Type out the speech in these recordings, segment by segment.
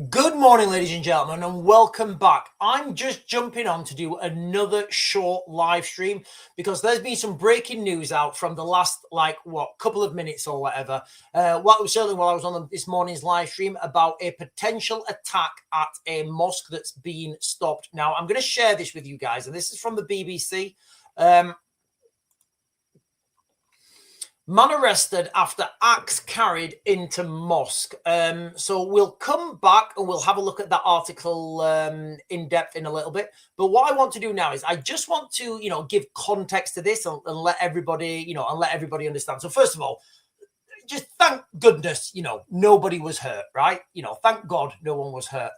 Good morning, ladies and gentlemen, and welcome back. I'm just jumping on to do another short live stream because there's been some breaking news out from the last, couple of minutes or whatever. Certainly while I was on this morning's live stream about a potential attack at a mosque that's been stopped. Now, I'm going to share this with you guys, and this is from the BBC. Man arrested after axe carried into mosque. So we'll come back and we'll have a look at that article in depth in a little bit. But what I want to do now is I just want to, give context to this and let everybody, understand. So first of all, just thank goodness, nobody was hurt, right? Thank God no one was hurt.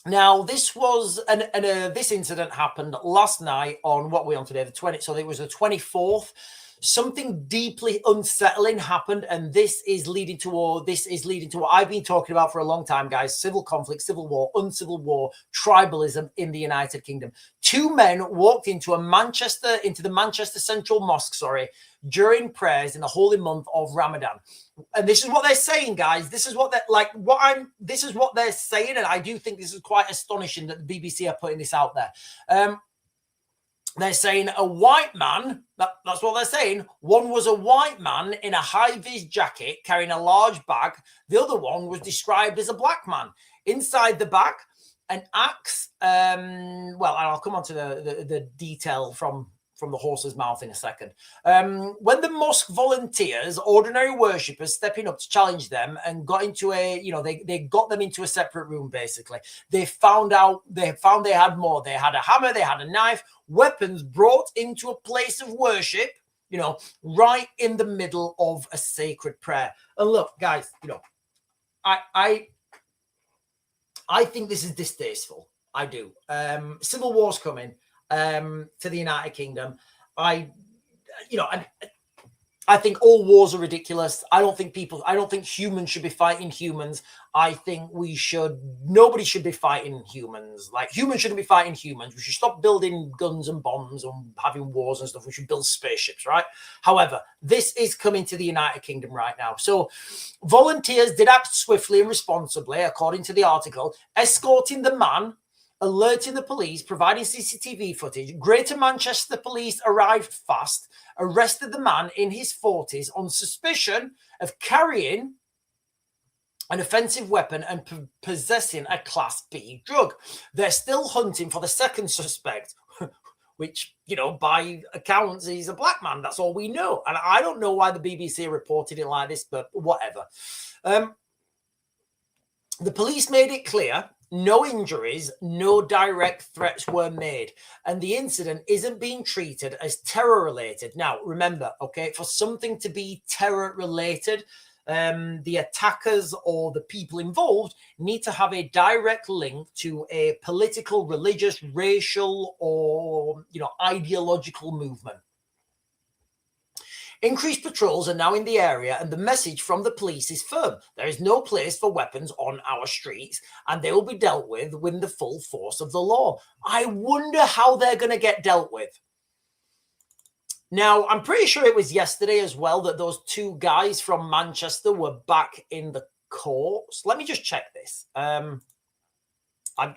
Now, this was this incident happened last night on what we're on today, the 20th. So it was the 24th. Something deeply unsettling happened, and this is leading to what I've been talking about for a long time, guys. Civil conflict, civil war, uncivil war, tribalism in the United Kingdom. Two men walked into the Manchester Central Mosque, during prayers in the holy month of Ramadan. And this is what they're saying, guys. This is what they're saying, and I do think this is quite astonishing that the BBC are putting this out there. They're saying a white man, that's what they're saying. One was a white man in a high-vis jacket carrying a large bag. The other one was described as a black man. Inside the bag, an axe. I'll come on to the detail from the horse's mouth in a second. When the mosque volunteers, ordinary worshippers stepping up to challenge them and got into they got them into a separate room, basically. They found they had more. They had a hammer, they had a knife, weapons brought into a place of worship, right in the middle of a sacred prayer. And look, guys, I think this is distasteful. I do. Civil war's coming. To the United Kingdom. I think all wars are ridiculous. I don't think humans should be fighting humans. I think nobody should be fighting humans. Like, humans shouldn't be fighting humans. We should stop building guns and bombs and having wars and stuff. We should build spaceships, right? However, this is coming to the United Kingdom right now. So volunteers did act swiftly and responsibly, according to the article, escorting the man, alerting the police, providing CCTV footage. Greater Manchester police arrived fast, arrested the man in his 40s on suspicion of carrying an offensive weapon and possessing a Class B drug. They're still hunting for the second suspect, which, by accounts, he's a black man. That's all we know. And I don't know why the BBC reported it like this, but whatever. The police made it clear no injuries, no direct threats were made, and the incident isn't being treated as terror-related. Now, remember, for something to be terror-related, the attackers or the people involved need to have a direct link to a political, religious, racial, or, ideological movement. Increased patrols are now in the area, and the message from the police is firm. There is no place for weapons on our streets, and they will be dealt with the full force of the law. I wonder how they're going to get dealt with. Now, I'm pretty sure it was yesterday as well that those two guys from Manchester were back in the courts. Let me just check this. I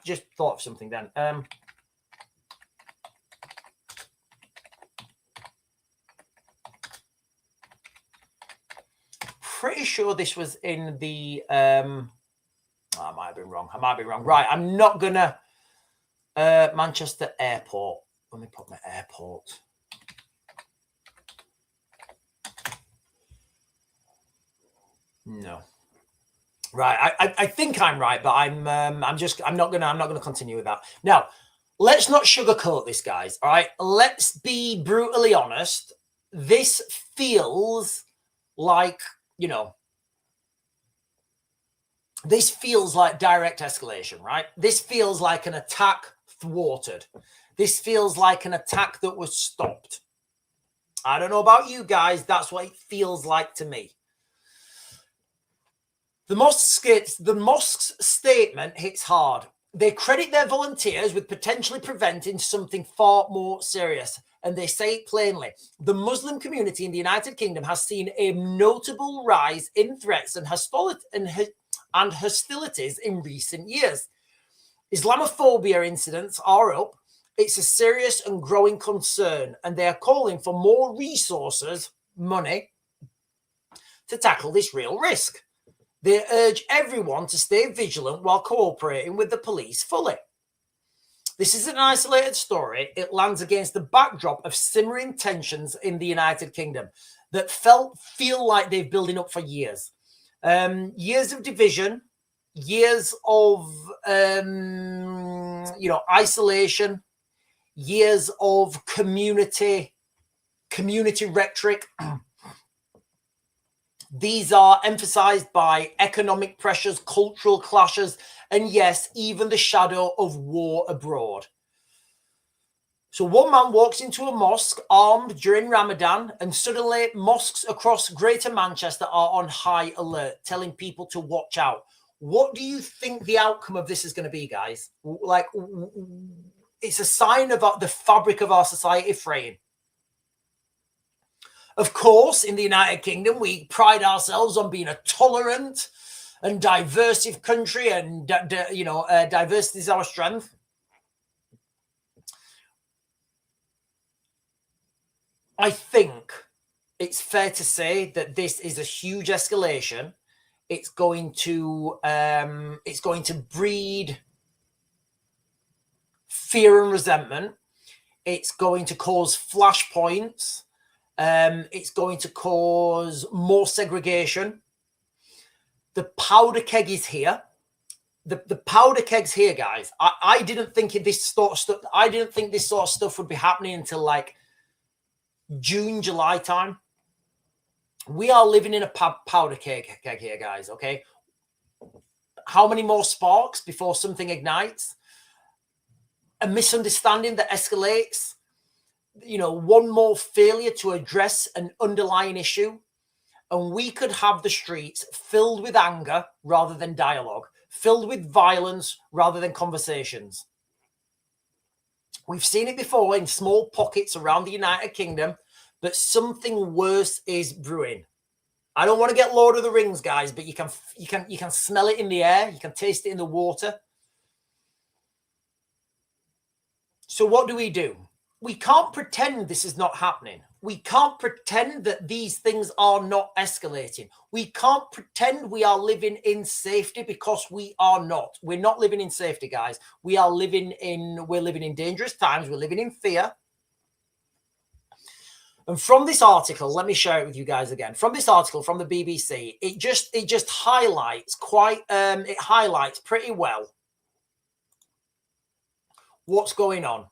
just thought of something then. Pretty sure this was in the I might have been wrong. Right, I'm not gonna Manchester Airport. Let me put my airport. No. Right, I think I'm right, but I'm not gonna continue with that. Now, let's not sugarcoat this, guys. All right, let's be brutally honest. This feels like, this feels like direct escalation, right? This feels like an attack thwarted. This feels like an attack that was stopped. I don't know about you guys. That's what it feels like to me. The mosque's statement hits hard. They credit their volunteers with potentially preventing something far more serious. and they say it plainly. The Muslim community in the United Kingdom has seen a notable rise in threats and hostilities in recent years. Islamophobia incidents are up. It's a serious and growing concern, and they are calling for more resources, money, to tackle this real risk. They urge everyone to stay vigilant while cooperating with the police fully. This isn't an isolated story. It lands against the backdrop of simmering tensions in the United Kingdom that feel like they've building up for years. Years of division, years of isolation, years of community rhetoric. These are emphasized by economic pressures, cultural clashes, and yes, even the shadow of war abroad. So one man walks into a mosque armed during Ramadan, and suddenly mosques across Greater Manchester are on high alert, telling people to watch out. What do you think the outcome of this is going to be, guys? Like, it's a sign of the fabric of our society fraying. Of course, in the United Kingdom, we pride ourselves on being a tolerant and diverse country, and diversity is our strength. I think it's fair to say that this is a huge escalation. It's going to breed fear and resentment. It's going to cause flashpoints. It's going to cause more segregation. The powder keg is here. The powder keg's here, guys. I didn't think this sort of stuff. I didn't think this sort of stuff would be happening until like June, July time. We are living in a powder keg here, guys. Okay. How many more sparks before something ignites? A misunderstanding that escalates. One more failure to address an underlying issue, and we could have the streets filled with anger rather than dialogue, filled with violence rather than conversations. We've seen it before in small pockets around the United Kingdom, but something worse is brewing. I don't want to get Lord of the Rings, guys, but you can smell it in the air, you can taste it in the water. So what do? We can't pretend this is not happening. We can't pretend that these things are not escalating. We can't pretend we are living in safety, because we are not. We're not living in safety, guys. We're living in dangerous times. We're living in fear. And from this article, let me share it with you guys again. From this article from the BBC, it just highlights it highlights pretty well what's going on,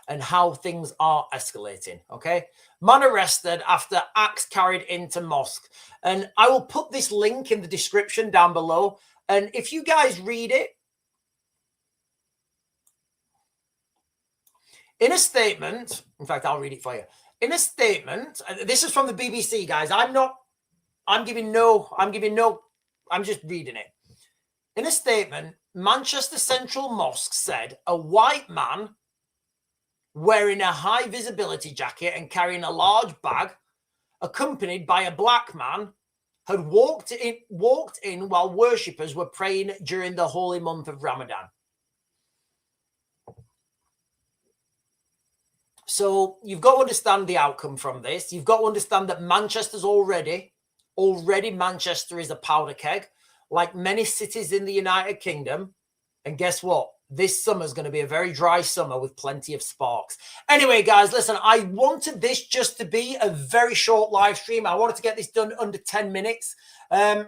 and how things are escalating. Okay. Man arrested after axe carried into mosque. And I will put this link in the description down below. And if you guys read it, in a statement, in fact, I'll read it for you. In a statement, this is from the BBC, guys. I'm just reading it. In a statement, Manchester Central Mosque said a white man wearing a high visibility jacket and carrying a large bag, accompanied by a black man, had walked in while worshippers were praying during the holy month of Ramadan. So you've got to understand the outcome from this. You've got to understand that Manchester's already Manchester is a powder keg, like many cities in the United Kingdom. And guess what? This summer is going to be a very dry summer with plenty of sparks. Anyway, guys, listen, I wanted this just to be a very short live stream. I wanted to get this done under 10 minutes. I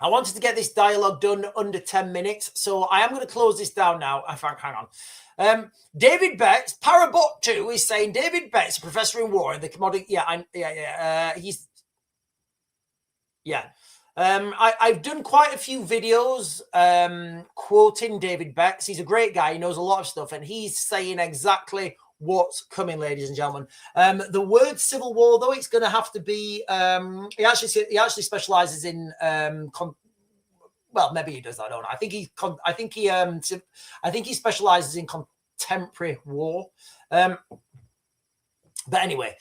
wanted to get this dialogue done under 10 minutes. So I am going to close this down now. Hang on. David Betts, Parabot 2 is saying David Betts, a professor in war in the commodity. I've done quite a few videos quoting David Betts. He's a great guy. He knows a lot of stuff, and he's saying exactly what's coming, ladies and gentlemen. The word civil war, though, it's going to have to be. He actually specializes in. Well, maybe he does. I don't know. I think he specializes in temporary war. But anyway,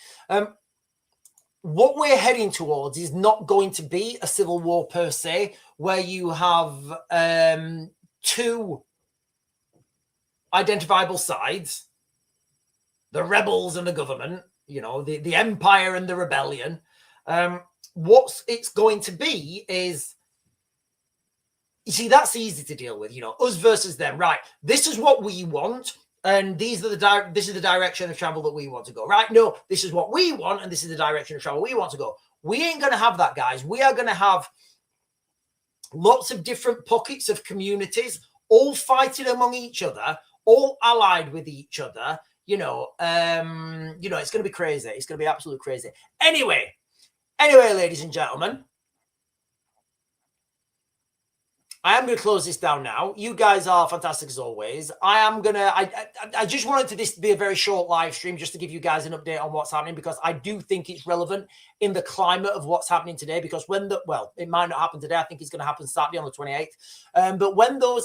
what we're heading towards is not going to be a civil war per se, where you have two identifiable sides, the rebels and the government, you know, the empire and the rebellion. What it's going to be is, you see, that's easy to deal with, you know, us versus them, right? This is what we want, and this is the direction of travel that we want to go, right? No, this is what we want, and this is the direction of travel we want to go. We ain't going to have that, guys. We are going to have lots of different pockets of communities, all fighting among each other, all allied with each other. You know, it's going to be crazy. It's going to be absolutely crazy. Anyway, ladies and gentlemen, I am going to close this down now. You guys are fantastic as always. I just wanted this to be a very short live stream just to give you guys an update on what's happening, because I do think it's relevant in the climate of what's happening today, because it might not happen today. I think it's going to happen Saturday on the 28th. But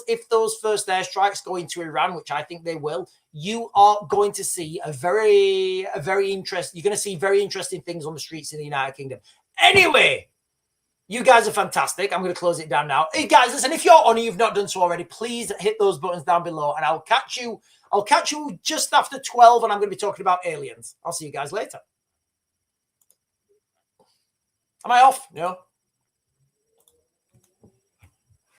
if those first airstrikes go into Iran, which I think they will, you are going to see you're going to see very interesting things on the streets in the United Kingdom. Anyway, you guys are fantastic. I'm going to close it down now. Hey guys, listen, if you're on and you've not done so already, please hit those buttons down below, and I'll catch you just after 12, and I'm going to be talking about aliens. I'll see you guys later. Am I off? No.